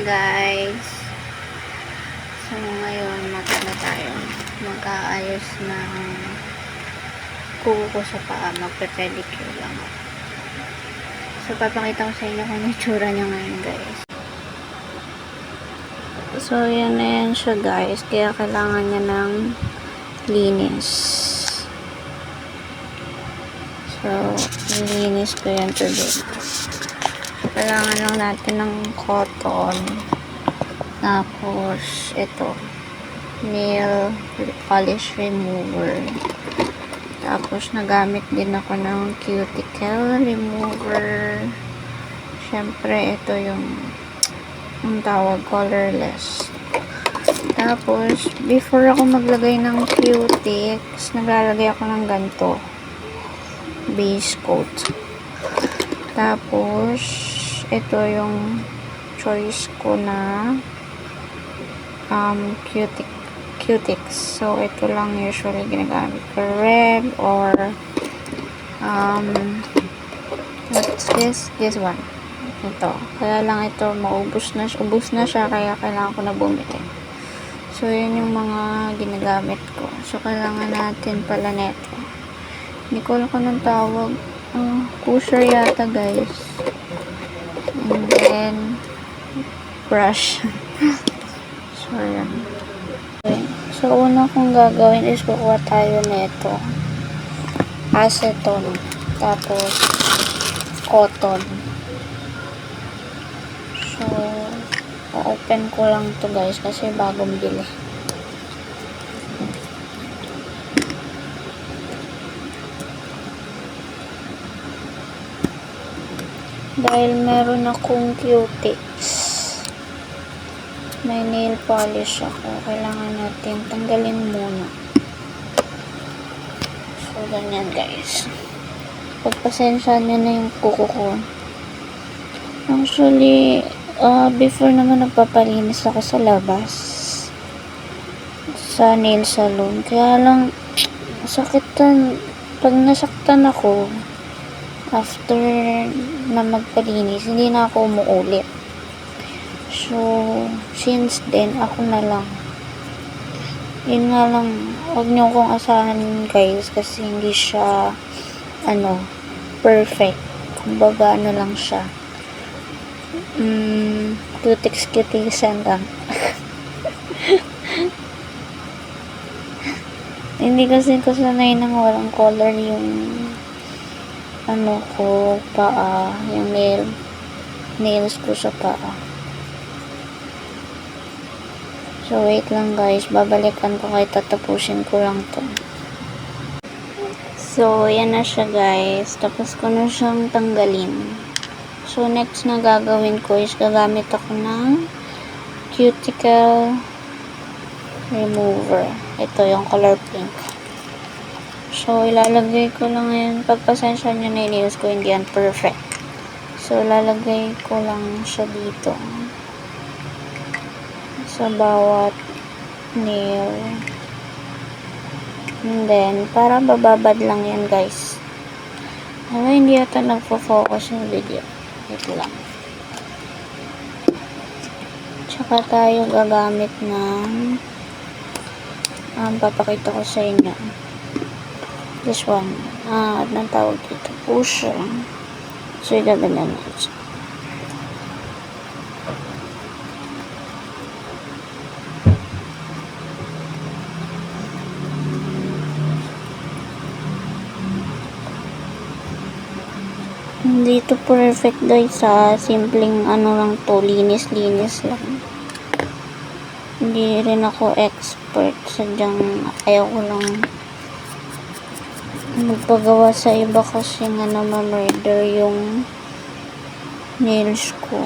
guys. So ngayon tayo mag-aayos ng kuko ko sa paa. Magpe-pedicure lang ako. So papakita ko sa inyo kung itsura niya ngayon guys. So yan na yan siya guys. Kaya kailangan niya ng linis. So nilinis ko yan today. So kailangan lang natin ng cotton. Tapos ito nail polish remover. Tapos nagamit din ako ng cuticle remover. Syempre ito yung tawag colorless. Tapos before ako maglagay ng cutics, naglalagay ako ng ganito base coat. Tapos ito yung choice ko na cutics. So ito lang usually ginagamit ko, red or what's this one, ito. Kaya lang ito ubos na siya, kaya kailangan ko na bumili. So yun yung mga ginagamit ko. So kailangan natin pala neto, hindi ko alam kung anong tawag, pusher yata guys, and then brush. So yan. So una kong gagawin is kukuha tayo neto acetone, tapos cotton. So open ko lang to guys kasi bagong bili. Dahil meron akong cutics, may nail polish ako, kailangan natin tanggalin muna. So ganyan guys. Pagpasensya nyo na yung kuko ko. Actually before naman nagpapalinis ako sa labas sa nail salon, kaya lang sakitan pag nasaktan ako after na magpalinis, hindi na ako umuulit. So since then ako na lang, yun nga lang, huwag nyo kong asahan guys kasi hindi siya perfect. Kumbaga lang siya, cuticsan lang. Hindi kasi ko sanay nang walang color yung ko paa, yung nails ko sa paa. So wait lang guys, babalikan ko kayo, tatapusin ko lang to. So yan na siya guys, tapos ko na siyang tanggalin. So next na gagawin ko is gagamit ako ng cuticle remover. Ito yung color pink. So ilalagay ko lang yan. Pagpasensya nyo na yung nails ko, hindi yan perfect. So lalagay ko lang siya dito sa bawat nail. And then para bababad lang yan guys. Hindi yata nagpo-focus yung video. Ito lang. Tsaka tayo gagamit ng papakita ko sa inyo. This one. Anong tawag dito? Pusher. So igaganyan natin. Hindi to perfect guys, simpleng lang to, linis lang. Hindi rin ako expert, sadyang ayaw ko lang magpagawa sa iba kasi ma-murder yung nails ko.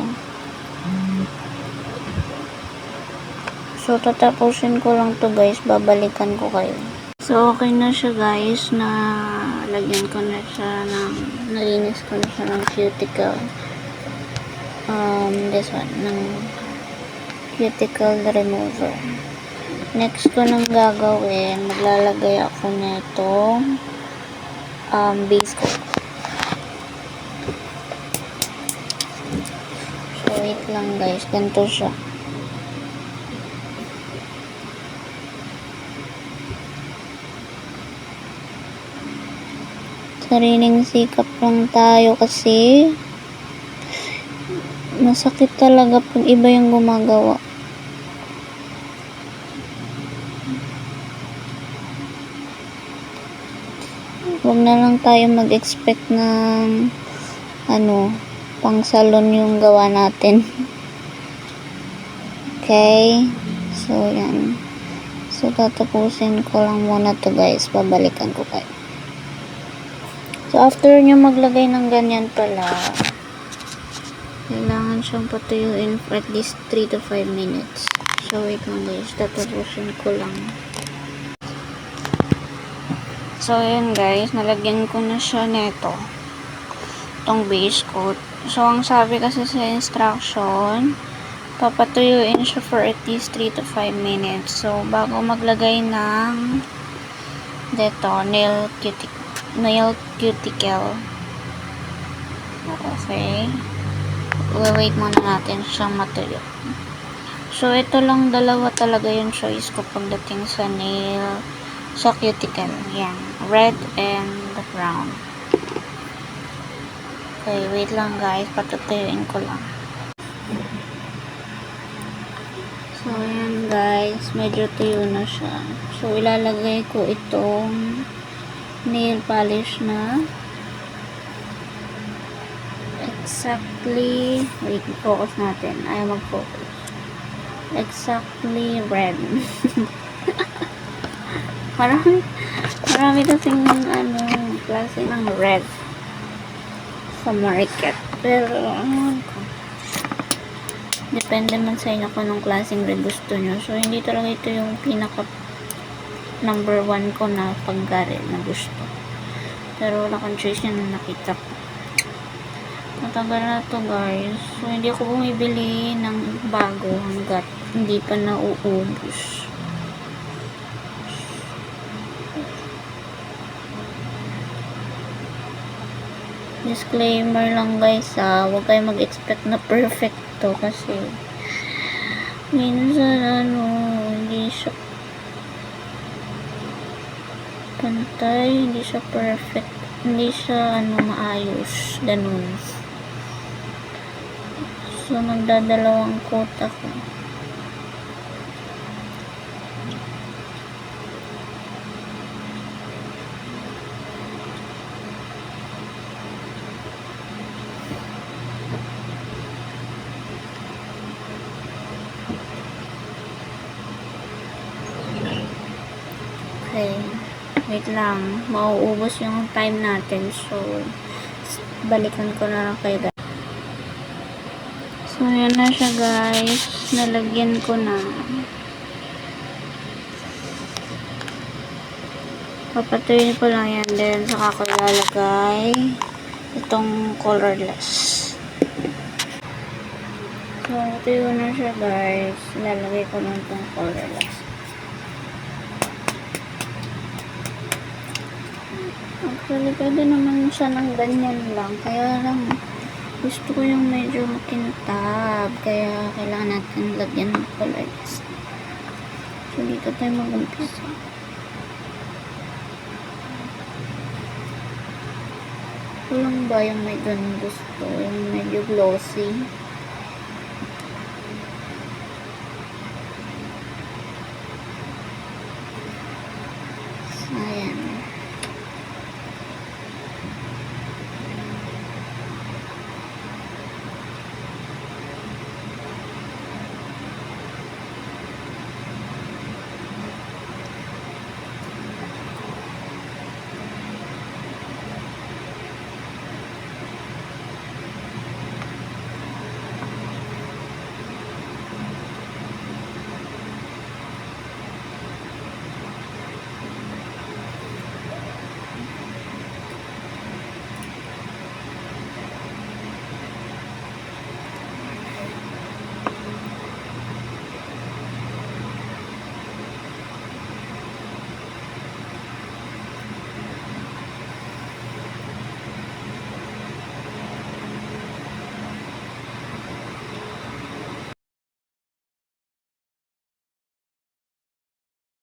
So tatapusin ko lang to guys, babalikan ko kayo. So okay na siya guys, na lagyan ko na siya nalinis ko na siya ng cuticle, this one, ng cuticle remover. Next ko nang gagawin, maglalagay ako nito base coat. So wait lang guys, ganito siya. Sariling sikap lang tayo kasi masakit talaga pag iba yung gumagawa. Huwag na lang tayo mag-expect ng pang salon yung gawa natin. Okay? So, yan. So, tatapusin ko lang muna to guys. Babalikan ko kayo. So, after nyo maglagay ng ganyan pala, kailangan siyang patuyuin for at least 3 to 5 minutes. So, wait lang guys. Tatapusin ko lang. So, ayan guys. Nalagyan ko na siya neto. Itong base coat. So, ang sabi kasi sa instruction, papatuyuin siya for at least 3 to 5 minutes. So, bago maglagay ng nail cuticle. Okay. Wait muna natin siyang matuyo. So, ito lang dalawa talaga yung choice ko pagdating sa cuticle. Yan. Red and brown. Okay, wait lang guys. Patutuyuin ko lang. So, ayan guys. Medyo tuyo na siya. So, ilalagay ko itong nail polish na exactly, wait, focus natin. Ayaw mag-focus. Exactly red. marami kasing klase ng red sa market. Pero, depende man sa inyo kung anong klaseng red gusto nyo. So, hindi talaga ito yung pinaka number 1 ko na pag-red na gusto. Pero wala kang choice yan na nakita ko. Matagal na to guys. So, hindi ako bumibili ng bago hanggat hindi pa nauubos. Disclaimer lang guys huwag kayo mag-expect na perfect to kasi minsan hindi siya pantay, hindi siya perfect, hindi siya maayos, ganun. So, magdadalawang coat ako. Okay. Wait lang. Mauubos yung time natin. So, balikan ko na lang kayo guys. So, yan na siya guys. Nalagyan ko na. Papatuyin ko lang yan. Then, saka ko lalagay itong colorless. So, tuyo na siya guys. Lalagay ko lang itong colorless. Actually, pwede naman siya ng ganyan lang. Kaya lang, gusto ko yung medyo makintab. Kaya, kailangan natin lagyan ng colorless. So, dito tayo mag-umpisa. Ito lang ba yung may ganun gusto? Yung medyo glossy.